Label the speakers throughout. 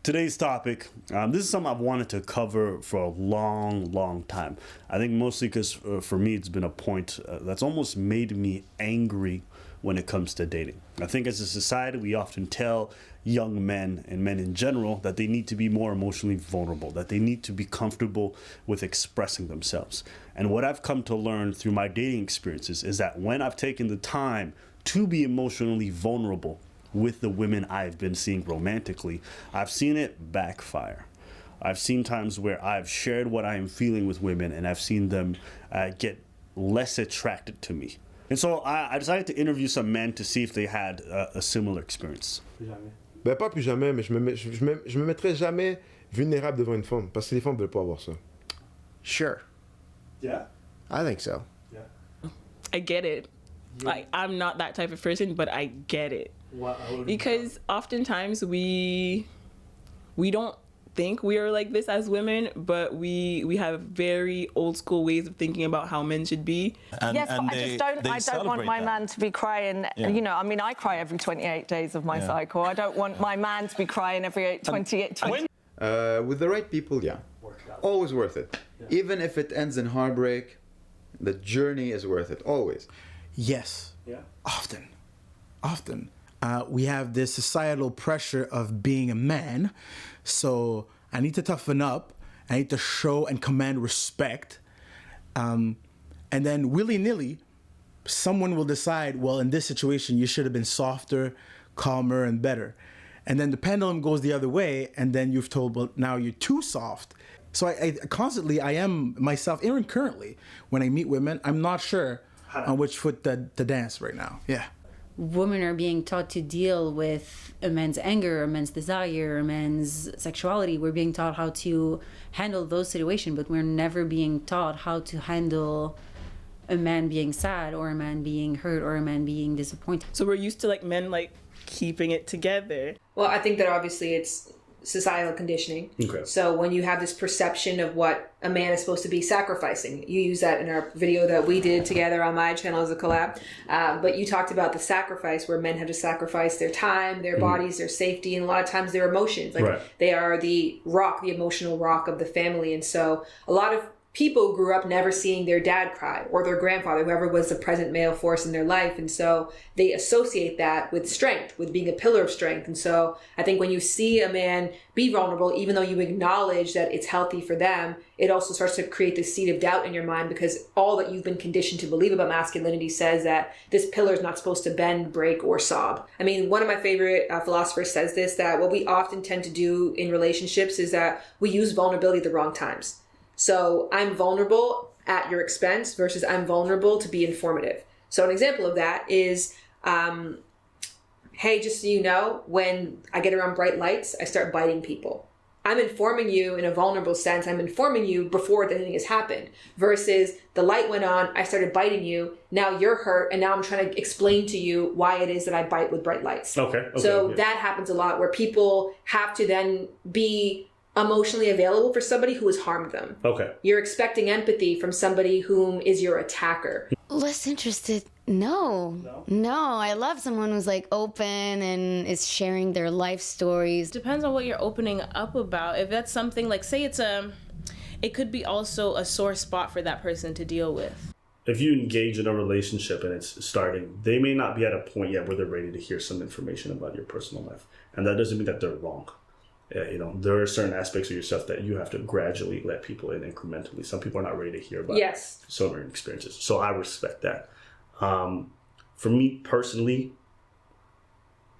Speaker 1: Today's topic, this is something I've wanted to cover for a long time. I think mostly because for me, it's been a point that's almost made me angry when it comes to dating. I think as a society, we often tell young men and men in general that they need to be more emotionally vulnerable, that they need to be comfortable with expressing themselves. And what I've come to learn through my dating experiences is that when I've taken the time to be emotionally vulnerable with the women I've been seeing romantically, I've seen it backfire. I've seen times where I've shared what I am feeling with women and I've seen them get less attracted to me. And so I decided to interview some men to see if they had a similar experience.
Speaker 2: Ben pas plus jamais, mais je me mettrai jamais vulnérable devant une femme, parce que les femmes veulent pas avoir ça.
Speaker 3: Sure.
Speaker 1: Yeah?
Speaker 3: I think so.
Speaker 1: Yeah.
Speaker 4: I get it.
Speaker 1: Yeah.
Speaker 4: Like, I'm not that type of person, but I get it. Because oftentimes we don't think we are like this as women, but we have very old school ways of thinking about how men should be.
Speaker 5: Yes, but I don't want my man to be crying.
Speaker 6: Yeah.
Speaker 5: You know, I mean, I cry every 28 days of my cycle. I don't want my man to be crying every 28.
Speaker 6: With the right people, yeah. Always worth it. Yeah. Even if it ends in heartbreak, the journey is worth it, always.
Speaker 3: Yes.
Speaker 1: Yeah.
Speaker 3: Often. We have this societal pressure of being a man, so I need to toughen up. I need to show and command respect. And then willy-nilly, someone will decide, well, in this situation, you should have been softer, calmer, and better. And then the pendulum goes the other way, and then you've told, well, now you're too soft. So I constantly, I am myself, even currently, when I meet women, I'm not sure on which foot to dance right now. Yeah.
Speaker 7: Women are being taught to deal with a man's anger, a man's desire, a man's sexuality. We're being taught how to handle those situations, but we're never being taught how to handle a man being sad or a man being hurt or a man being disappointed.
Speaker 4: So we're used to like men like keeping it together.
Speaker 8: Well, I think that obviously it's societal conditioning.
Speaker 1: Okay.
Speaker 8: So when you have this perception of what a man is supposed to be sacrificing, you use that in our video that we did together on my channel as a collab. But you talked about the sacrifice where men have to sacrifice their time, their bodies, their safety, and a lot of times their emotions. Like they are the rock, the emotional rock of the family. And so a lot of people grew up never seeing their dad cry or their grandfather, whoever was the present male force in their life. And so they associate that with strength, with being a pillar of strength. And so I think when you see a man be vulnerable, even though you acknowledge that it's healthy for them, it also starts to create this seed of doubt in your mind because all that you've been conditioned to believe about masculinity says that this pillar is not supposed to bend, break, or sob. I mean, one of my favorite philosophers says this, that what we often tend to do in relationships is that we use vulnerability at the wrong times. So I'm vulnerable at your expense versus I'm vulnerable to be informative. So an example of that is, hey, just so you know, when I get around bright lights, I start biting people. I'm informing you in a vulnerable sense. I'm informing you before anything has happened versus the light went on, I started biting you. Now you're hurt. And now I'm trying to explain to you why it is that I bite with bright lights.
Speaker 1: Okay.
Speaker 8: So that happens a lot where people have to then be emotionally available for somebody who has harmed them.
Speaker 1: Okay.
Speaker 8: You're expecting empathy from somebody whom is your attacker.
Speaker 9: Less interested. No, I love someone who's like open and is sharing their life stories.
Speaker 4: Depends on what you're opening up about. If that's something like, say it could be also a sore spot for that person to deal with.
Speaker 1: If you engage in a relationship and it's starting, they may not be at a point yet where they're ready to hear some information about your personal life. And that doesn't mean that they're wrong. There are certain aspects of yourself that you have to gradually let people in incrementally. Some people are not ready to hear about certain experiences. So I respect that. For me personally,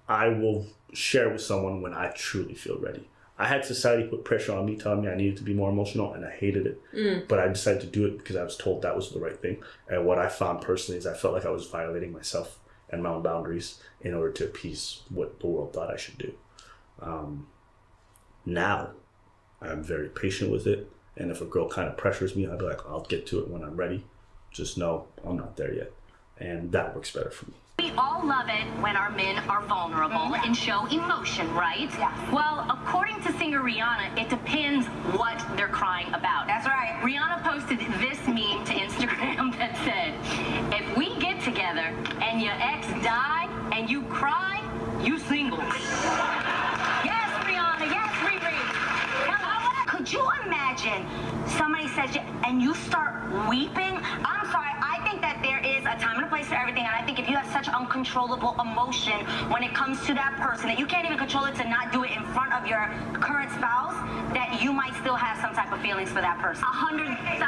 Speaker 1: I will share with someone when I truly feel ready. I had society put pressure on me, telling me I needed to be more emotional, and I hated it. But I decided to do it because I was told that was the right thing. And what I found personally is I felt like I was violating myself and my own boundaries in order to appease what the world thought I should do. Now, I'm very patient with it. And if a girl kind of pressures me, I'll be like, I'll get to it when I'm ready. Just know I'm not there yet. And that works better for me.
Speaker 10: We all love it when our men are vulnerable and show emotion, right?
Speaker 11: Yeah.
Speaker 10: Well, according to singer Rihanna, it depends what they're crying about.
Speaker 11: That's right.
Speaker 10: Rihanna posted this meme to Instagram that said, if we get together and your ex died and you cry, you single. Yes, Rihanna, yes, Rihanna. somebody says, and you start weeping, I'm sorry, I think that there is a time and a place for everything, and I think if you have such uncontrollable emotion when it comes to that person that you can't even control it to not do it in front of your current spouse, that you might still have some type of feelings for that person. 100,000%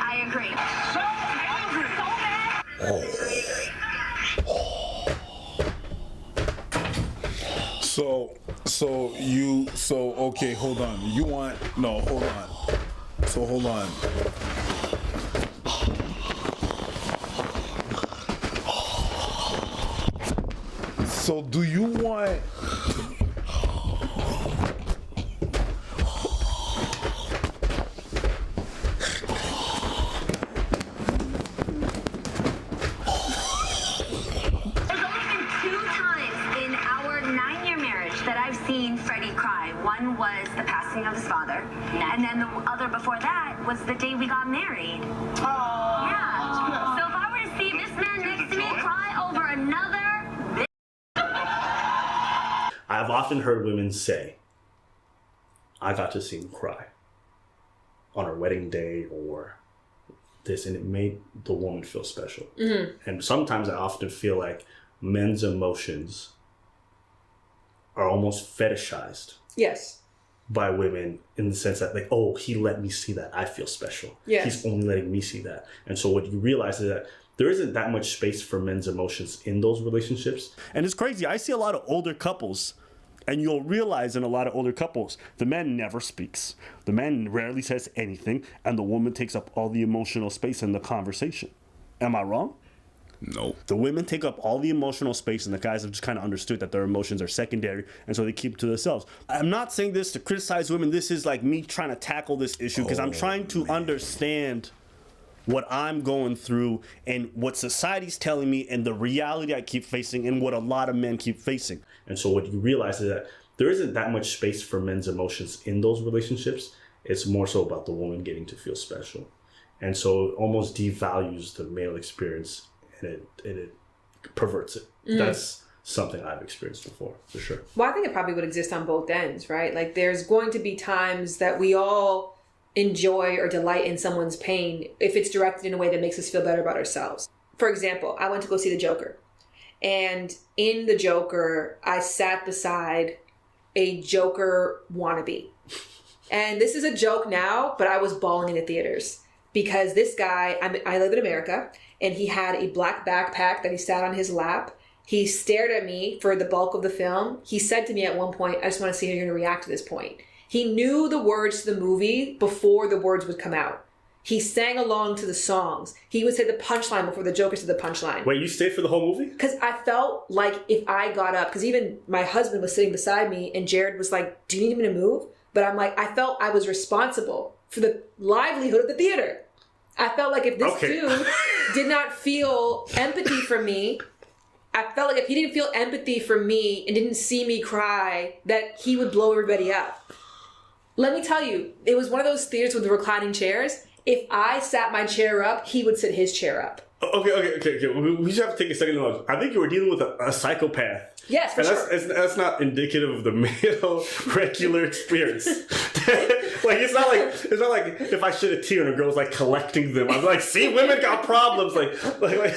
Speaker 10: I agree. So angry, so mad.
Speaker 11: Okay, hold on. Hold on. So do you want
Speaker 10: One was the passing of his father, and then the other before that was the day we got married. Oh, yeah. So if I were to see this man next to me cry over another...
Speaker 1: I've often heard women say, I got to see him cry on her wedding day or this, and it made the woman feel special. Mm-hmm. And sometimes I often feel like men's emotions are almost fetishized.
Speaker 8: Yes.
Speaker 1: By women in the sense that, like, oh, he let me see that, I feel special.
Speaker 8: Yeah.
Speaker 1: He's only letting me see that. And so what you realize is that there isn't that much space for men's emotions in those relationships. And it's crazy. I see a lot of older couples, and you'll realize in a lot of older couples, the man never speaks. The man rarely says anything, and the woman takes up all the emotional space in the conversation. Am I wrong?
Speaker 11: No.
Speaker 1: The women take up all the emotional space, and the guys have just kind of understood that their emotions are secondary, and so they keep it to themselves. I'm not saying this to criticize women. This is like me trying to tackle this issue because I'm trying to understand what I'm going through and what society's telling me and the reality I keep facing and what a lot of men keep facing. And so what you realize is that there isn't that much space for men's emotions in those relationships. It's more so about the woman getting to feel special. And so it almost devalues the male experience. And it perverts it. That's something I've experienced before, for sure.
Speaker 8: Well, I think it probably would exist on both ends, right? Like, there's going to be times that we all enjoy or delight in someone's pain if it's directed in a way that makes us feel better about ourselves. For example, I went to go see the Joker. And in the Joker, I sat beside a Joker wannabe. And this is a joke now, but I was bawling in the theaters. Because this guy, I live in America, and he had a black backpack that he sat on his lap. He stared at me for the bulk of the film. He said to me at one point, I just want to see how you're going to react to this point. He knew the words to the movie before the words would come out. He sang along to the songs. He would say the punchline before the Joker said the punchline.
Speaker 1: Wait, you stayed for the whole movie?
Speaker 8: Because I felt like if I got up, because even my husband was sitting beside me, and Jared was like, do you need me to move? But I'm like, I felt I was responsible for the livelihood of the theater. I felt like if this dude did not feel empathy for me, I felt like if he didn't feel empathy for me and didn't see me cry, that he would blow everybody up. Let me tell you, it was one of those theaters with the reclining chairs. If I sat my chair up, he would sit his chair up.
Speaker 1: Okay. We just have to take a second to know. I think you were dealing with a psychopath.
Speaker 8: Yes, for sure.
Speaker 1: That's not indicative of the male regular experience. Like it's not like if I shed a tear and a girl's like collecting them. I'm like, see, women got problems. Like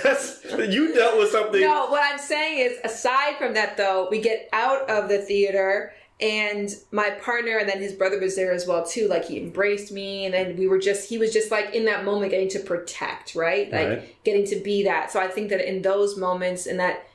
Speaker 1: that's, you dealt with something.
Speaker 8: No, what I'm saying is, aside from that, though, we get out of the theater. And my partner and then his brother was there as well too. Like, he embraced me, and then he was just like in that moment getting to protect, right? Like getting to be that. So I think that in those moments, and that,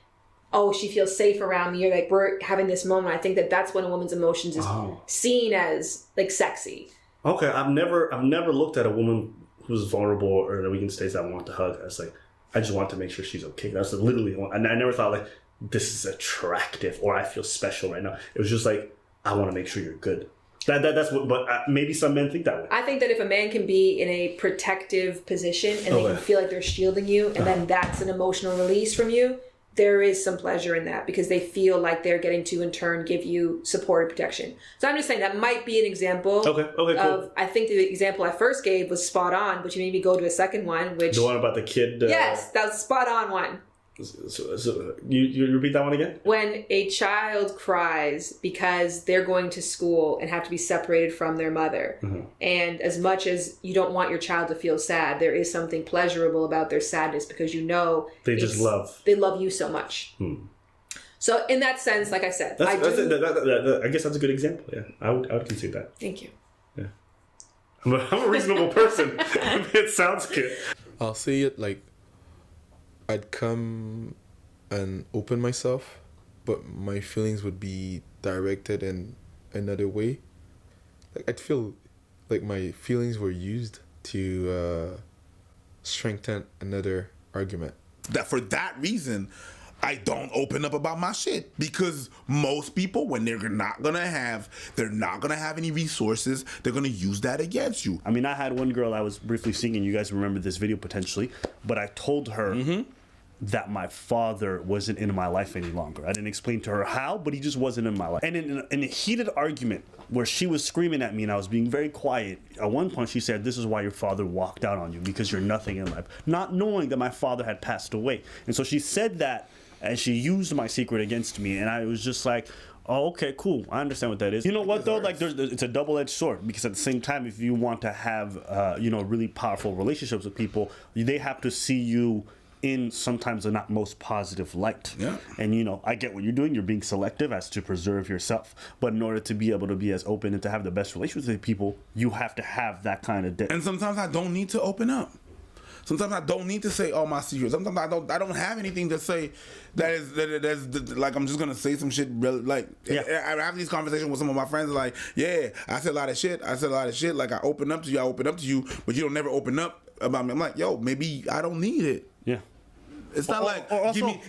Speaker 8: oh, she feels safe around me, or like we're having this moment, I think that that's when a woman's emotions is seen as like sexy.
Speaker 1: Okay, I've never looked at a woman who's vulnerable or in a weakened state that I want to hug. I was like, I just want to make sure she's okay. That's literally, and I never thought like, this is attractive or I feel special right now. It was just like, I want to make sure you're good. That's what, but maybe some men think that way.
Speaker 8: I think that if a man can be in a protective position and they can feel like they're shielding you, and then that's an emotional release from you, there is some pleasure in that because they feel like they're getting to in turn give you support and protection. So I'm just saying that might be an example.
Speaker 1: Okay, cool.
Speaker 8: I think the example I first gave was spot on, but you made me go to a second one, which...
Speaker 1: The one about the kid?
Speaker 8: Yes, that was a spot on one.
Speaker 1: So you repeat that one again?
Speaker 8: When a child cries because they're going to school and have to be separated from their mother, and as much as you don't want your child to feel sad, there is something pleasurable about their sadness because you know
Speaker 1: they love
Speaker 8: you so much. So in that sense, like I said, I
Speaker 1: guess that's a good example. Yeah, I would concede that.
Speaker 8: Thank you.
Speaker 1: Yeah, I'm a reasonable person. It sounds good.
Speaker 2: I'll say it like I'd come and open myself, but my feelings would be directed in another way. Like I'd feel like my feelings were used to strengthen another argument.
Speaker 11: That for that reason, I don't open up about my shit, because most people, when they're not gonna have any resources, they're gonna use that against you.
Speaker 1: I mean, I had one girl I was briefly seeing, and you guys remember this video potentially, but I told her that my father wasn't in my life any longer. I didn't explain to her how, but he just wasn't in my life. And in a heated argument where she was screaming at me and I was being very quiet, at one point she said, "This is why your father walked out on you, because you're nothing in life," not knowing that my father had passed away. And so she said that, and she used my secret against me, and I was just like, oh, okay, cool. I understand what that is. You know what though? Like, it's a double-edged sword, because at the same time, if you want to have, really powerful relationships with people, they have to see you in sometimes the not most positive light.
Speaker 11: Yeah.
Speaker 1: And I get what you're doing. You're being selective as to preserve yourself, but in order to be able to be as open and to have the best relationships with people, you have to have that kind of depth.
Speaker 11: And sometimes I don't need to open up. Sometimes I don't need to say all my secrets. Sometimes I don't have anything to say that's like I'm just gonna say some shit. Like I have these conversations with some of my friends. Like, yeah, I said a lot of shit. Like I open up to you, but you don't never open up about me. I'm like, yo, maybe I don't need it.
Speaker 1: Yeah.
Speaker 11: It's not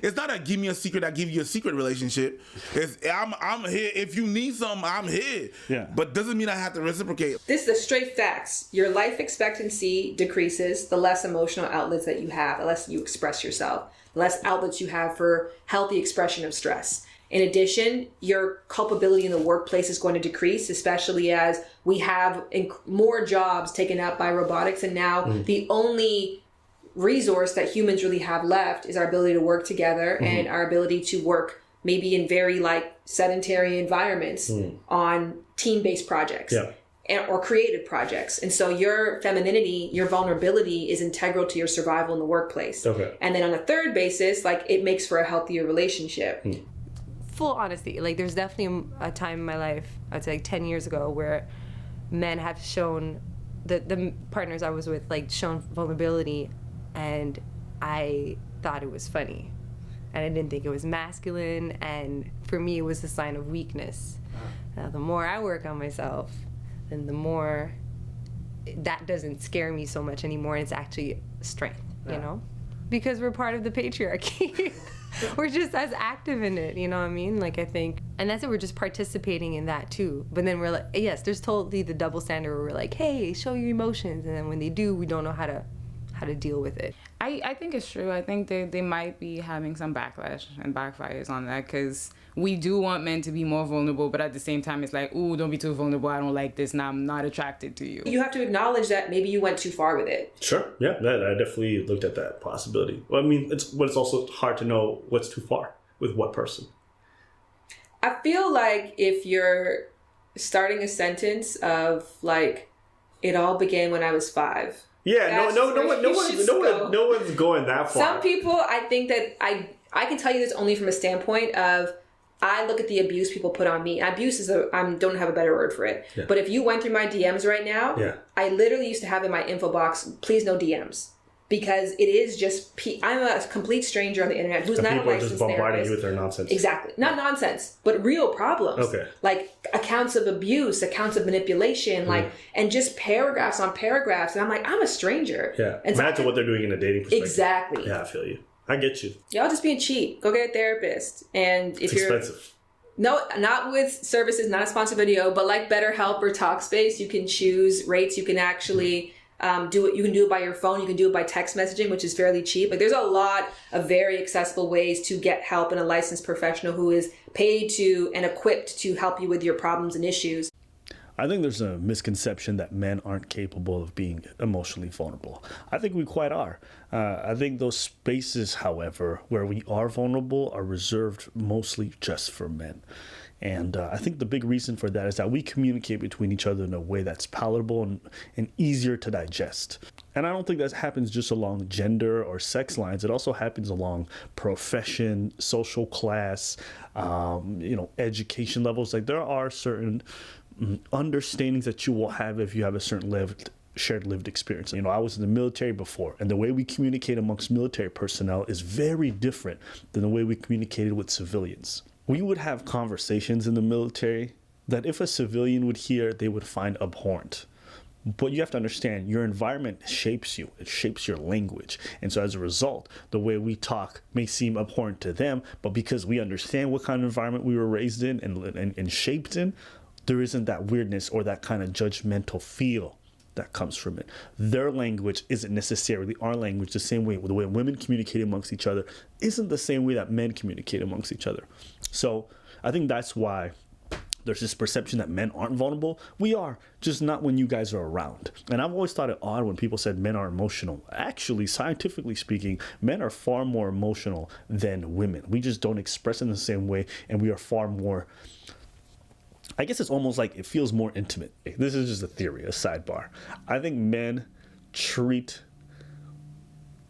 Speaker 11: it's not a give me a secret, I give you a secret relationship. It's I'm here. If you need something, I'm here.
Speaker 1: Yeah.
Speaker 11: But doesn't mean I have to reciprocate.
Speaker 8: This is the straight facts. Your life expectancy decreases the less emotional outlets that you have, the less you express yourself, the less outlets you have for healthy expression of stress. In addition, your culpability in the workplace is going to decrease, especially as we have more jobs taken up by robotics, and now the only resource that humans really have left is our ability to work together and our ability to work maybe in very sedentary environments on team-based projects or creative projects. And so your femininity, your vulnerability is integral to your survival in the workplace.
Speaker 1: Okay.
Speaker 8: And then on a third basis, it makes for a healthier relationship.
Speaker 12: Full honesty, there's definitely a time in my life, I'd say 10 years ago, where men have shown, the partners I was with, shown vulnerability, and I thought it was funny, and I didn't think it was masculine, and for me it was a sign of weakness. Now the more I work on myself, then the more that doesn't scare me so much anymore. It's actually strength, because we're part of the patriarchy. We're just as active in it, you know what I mean? I think, and that's it, we're just participating in that too. But then we're like, yes, there's totally the double standard where we're like, hey, show your emotions, and then when they do, we don't know how to deal with it.
Speaker 13: I think it's true. I think they might be having some backlash and backfires on that, because we do want men to be more vulnerable, but at the same time it's like, ooh, don't be too vulnerable, I don't like this, now I'm not attracted to you.
Speaker 8: You have to acknowledge that maybe you went too far with it.
Speaker 1: Sure, yeah, I definitely looked at that possibility. Well, I mean, it's also hard to know what's too far with what person.
Speaker 8: I feel like if you're starting a sentence of it all began when I was 5.
Speaker 1: Yeah, no one's going that far.
Speaker 8: Some people, I think that I can tell you this only from a standpoint of, I look at the abuse people put on me. Abuse is I don't have a better word for it. Yeah. But if you went through my DMs right now, I literally used to have in my info box, please no DMs. Because it is just, I'm a complete stranger on the internet who's not a licensed therapist.
Speaker 1: People are just bombarding you with their nonsense.
Speaker 8: Exactly. Not nonsense, but real problems.
Speaker 1: Okay.
Speaker 8: Accounts of abuse, accounts of manipulation, and just paragraphs on paragraphs. And I'm like, I'm a stranger.
Speaker 1: Yeah.
Speaker 8: And
Speaker 1: imagine what they're doing in a dating perspective.
Speaker 8: Exactly.
Speaker 1: Yeah, I feel you. I get you.
Speaker 8: Y'all just being cheap. Go get a therapist. And if
Speaker 1: it's expensive.
Speaker 8: No, not with services, not a sponsored video, but BetterHelp or Talkspace, you can choose rates. You can actually do it. You can do it by your phone. You can do it by text messaging, which is fairly cheap. There's a lot of very accessible ways to get help in a licensed professional who is paid to and equipped to help you with your problems and issues.
Speaker 1: I think there's a misconception that men aren't capable of being emotionally vulnerable. I think we quite are. I think those spaces, however, where we are vulnerable are reserved mostly just for men. And I think the big reason for that is that we communicate between each other in a way that's palatable and easier to digest. And I don't think that happens just along gender or sex lines. It also happens along profession, social class, education levels. Like there are certain understandings that you will have if you have a certain shared lived experience. I was in the military before, and the way we communicate amongst military personnel is very different than the way we communicated with civilians. We would have conversations in the military that if a civilian would hear, they would find abhorrent. But you have to understand, your environment shapes you. It shapes your language. And so as a result, the way we talk may seem abhorrent to them, but because we understand what kind of environment we were raised in and shaped in, there isn't that weirdness or that kind of judgmental feel that comes from it. Their language isn't necessarily our language. The same way, the way women communicate amongst each other isn't the same way that men communicate amongst each other. So I think that's why there's this perception that men aren't vulnerable. We are, just not when you guys are around. And I've always thought it odd when people said men are emotional. Actually, scientifically speaking, men are far more emotional than women. We just don't express in the same way, and we are far more, I guess it's almost like it feels more intimate. This is just a theory, a sidebar. I think men treat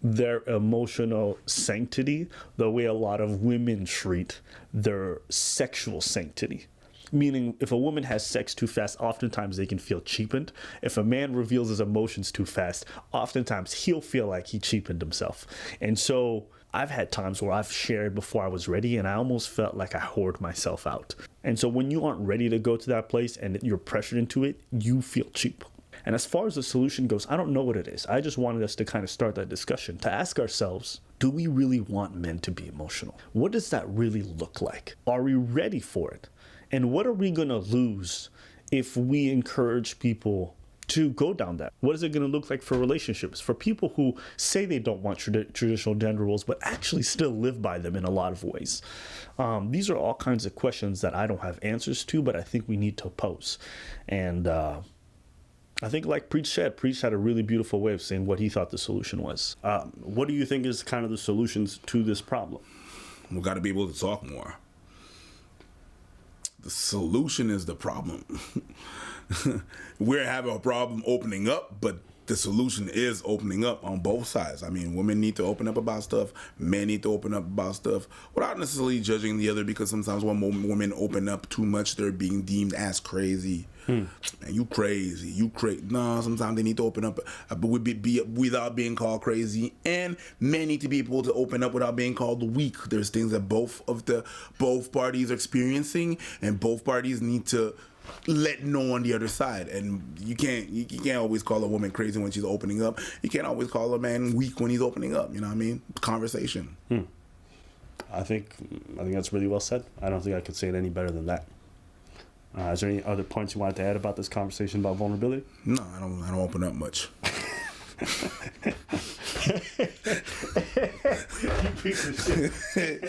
Speaker 1: their emotional sanctity the way a lot of women treat their sexual sanctity. Meaning, if a woman has sex too fast, oftentimes they can feel cheapened. If a man reveals his emotions too fast, oftentimes he'll feel like he cheapened himself. And so I've had times where I've shared before I was ready, and I almost felt like I whored myself out. And so when you aren't ready to go to that place and you're pressured into it, you feel cheap. And as far as the solution goes, I don't know what it is. I just wanted us to kind of start that discussion, to ask ourselves, do we really want men to be emotional? What does that really look like? Are we ready for it? And what are we going to lose if we encourage people to go down that? What is it going to look like for relationships? For people who say they don't want traditional gender roles, but actually still live by them in a lot of ways. These are all kinds of questions that I don't have answers to, but I think we need to pose. And I think like Preach had a really beautiful way of saying what he thought the solution was. What do you think is kind of the solutions to this problem?
Speaker 11: We got to be able to talk more. The solution is the problem. We're having a problem opening up, but the solution is opening up on both sides. I mean, women need to open up about stuff. Men need to open up about stuff without necessarily judging the other, because sometimes when women open up too much, they're being deemed as crazy. Man, you crazy. No, sometimes they need to open up without being called crazy. And men need to be able to open up without being called weak. There's things that both parties are experiencing, and both parties need to let know on the other side. And you can't always call a woman crazy when she's opening up. You can't always call a man weak when he's opening up. You know what I mean? Conversation.
Speaker 1: I think that's really well said. I don't think I could say it any better than that. Is there any other points you wanted to add about this conversation about vulnerability?
Speaker 11: No, I don't open up much.
Speaker 1: You piece of shit.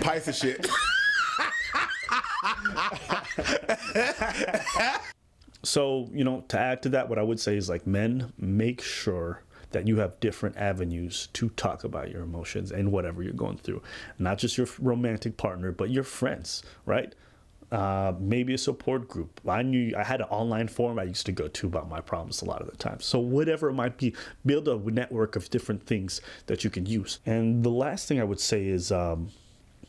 Speaker 11: Piece of shit.
Speaker 1: So, to add to that, what I would say is, like, men, make sure that you have different avenues to talk about your emotions and whatever you're going through. Not just your romantic partner, but your friends, right? Maybe a support group. I had an online forum I used to go to about my problems a lot of the time. So whatever it might be, build a network of different things that you can use. And the last thing I would say is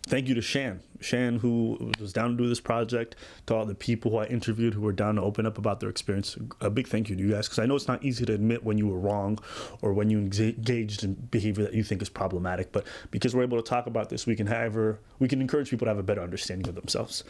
Speaker 1: thank you to Shan, who was down to do this project, to all the people who I interviewed who were down to open up about their experience. A big thank you to you guys, because I know it's not easy to admit when you were wrong or when you engaged in behavior that you think is problematic. But because we're able to talk about this, we can encourage people to have a better understanding of themselves.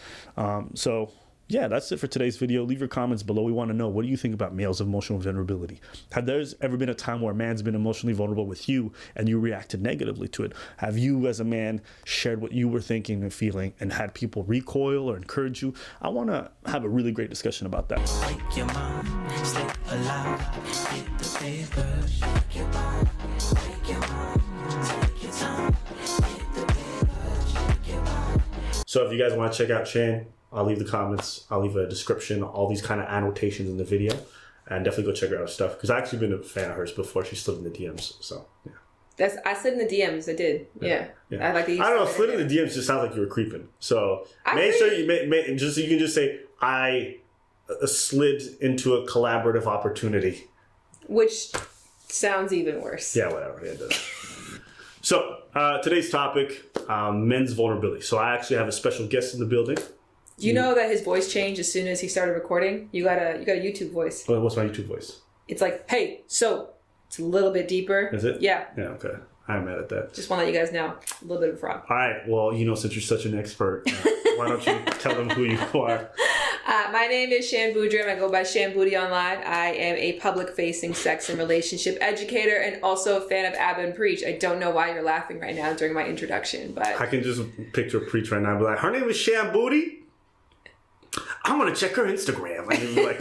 Speaker 1: So yeah, that's it for today's video. Leave your comments below. We want to know, what do you think about males' emotional vulnerability? Have there ever been a time where a man's been emotionally vulnerable with you and you reacted negatively to it? Have you, as a man, shared what you were thinking and feeling and had people recoil or encourage you? I want to have a really great discussion about that.
Speaker 14: Wake your mom, sleep aloud, hit the papers. Wake your mom, take your take your time, hit the papers. Wake your mom.
Speaker 1: So if you guys want to check out Shan I'll leave the comments. I'll leave a description, all these kind of annotations in the video. And definitely go check her out stuff. Because I've actually been a fan of hers before she slid in the DMs. So, yeah.
Speaker 8: I slid in the DMs. I did. Yeah. I like the.
Speaker 1: I don't know. Slid in the DMs just sounds like you were creeping. So make sure you just you can just say I slid into a collaborative opportunity,
Speaker 8: which sounds even worse.
Speaker 1: Yeah, whatever. Yeah, it does. So today's topic: men's vulnerability. So I actually have a special guest in the building.
Speaker 8: Do you know that his voice changed as soon as he started recording? You got a YouTube voice.
Speaker 1: What's my YouTube voice?
Speaker 8: It's like, hey, so it's a little bit deeper.
Speaker 1: Is it?
Speaker 8: Yeah.
Speaker 1: Yeah. Okay. I'm mad at that.
Speaker 8: Just want to let you guys know, a little bit of a fraud.
Speaker 1: All right. Well, since you're such an expert, why don't you tell them who you are?
Speaker 8: My name is ShanBoody. I go by ShanBoody online. I am a public-facing sex and relationship educator and also a fan of Abba and Preach. I don't know why you're laughing right now during my introduction, but I
Speaker 1: can just picture Preach right now and be like, her name is ShanBoody. I want to check her Instagram. I mean, like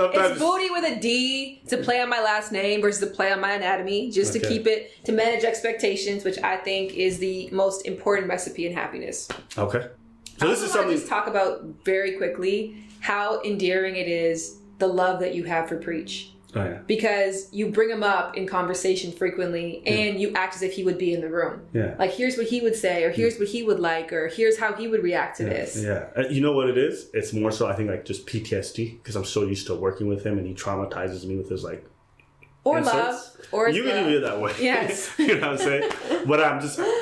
Speaker 8: it's booty with a D to play on my last name versus to play on my anatomy, just to keep it, to manage expectations, which I think is the most important recipe in happiness.
Speaker 1: Okay. So this is something.
Speaker 8: Just talk about very quickly how endearing it is, the love that you have for Preach.
Speaker 1: Oh, yeah.
Speaker 8: Because you bring him up in conversation frequently and you act as if he would be in the room.
Speaker 1: Yeah.
Speaker 8: Like, here's what he would say, or here's what he would like, or here's how he would react to this.
Speaker 1: Yeah. You know what it is? It's more so, I think, like just PTSD, because I'm so used to working with him and he traumatizes me with his like.
Speaker 8: Or
Speaker 1: insults.
Speaker 8: Love. Or
Speaker 1: you can do it that way.
Speaker 8: Yes.
Speaker 1: You know what I'm saying? But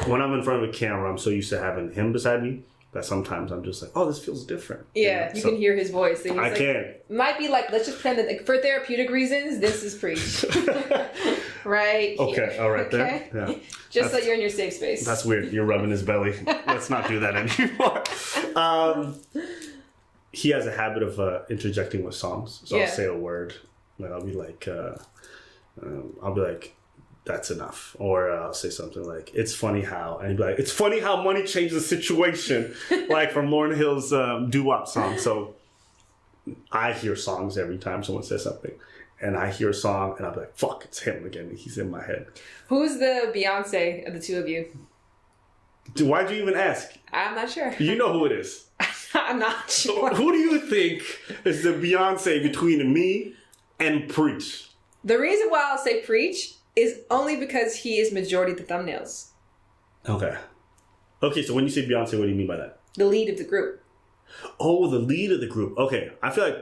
Speaker 1: when I'm in front of a camera, I'm so used to having him beside me that sometimes I'm just like, oh, this feels different.
Speaker 8: Yeah, you can hear his voice. So
Speaker 1: I can.
Speaker 8: Might be like, let's just pretend that like, for therapeutic reasons, this is Preach. Right?
Speaker 1: Okay,
Speaker 8: here.
Speaker 1: all right
Speaker 8: okay?
Speaker 1: there. Yeah.
Speaker 8: Just so you're in your safe space.
Speaker 1: That's weird. You're rubbing his belly. Let's not do that anymore. He has a habit of interjecting with songs. So I'll say a word. Like I'll be like, that's enough. Or I'll say something like, it's funny how. And he'd be like, it's funny how money changes the situation. Like from Lauryn Hill's doo-wop song. So I hear songs every time someone says something. And I hear a song and I'll be like, fuck, it's him again. He's in my head.
Speaker 8: Who's the Beyonce of the two of you?
Speaker 1: Why'd you even ask?
Speaker 8: I'm not sure.
Speaker 1: You know who it is.
Speaker 8: I'm not sure.
Speaker 1: Who do you think is the Beyonce between me and Preach?
Speaker 8: The reason why I'll say Preach is only because he is majority of the thumbnails.
Speaker 1: Okay. Okay, so when you say Beyonce, what do you mean by that?
Speaker 8: The lead of the group.
Speaker 1: Oh, the lead of the group. Okay. I feel like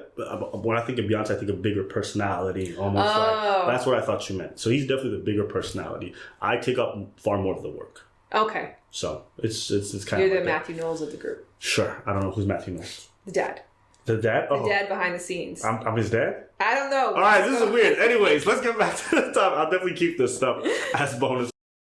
Speaker 1: when I think of Beyonce, I think of bigger personality. Almost like that's what I thought you meant. So he's definitely the bigger personality. I take up far more of the work.
Speaker 8: Okay.
Speaker 1: So it's kind
Speaker 8: You're
Speaker 1: of
Speaker 8: the Matthew Knowles of the group.
Speaker 1: Sure. I don't know who's Matthew Knowles.
Speaker 8: The dad.
Speaker 1: The dad?
Speaker 8: The dad behind the scenes.
Speaker 1: I'm his dad?
Speaker 8: I don't know.
Speaker 1: All right, this is weird. Anyways, let's get back to the top. I'll definitely keep this stuff as bonus.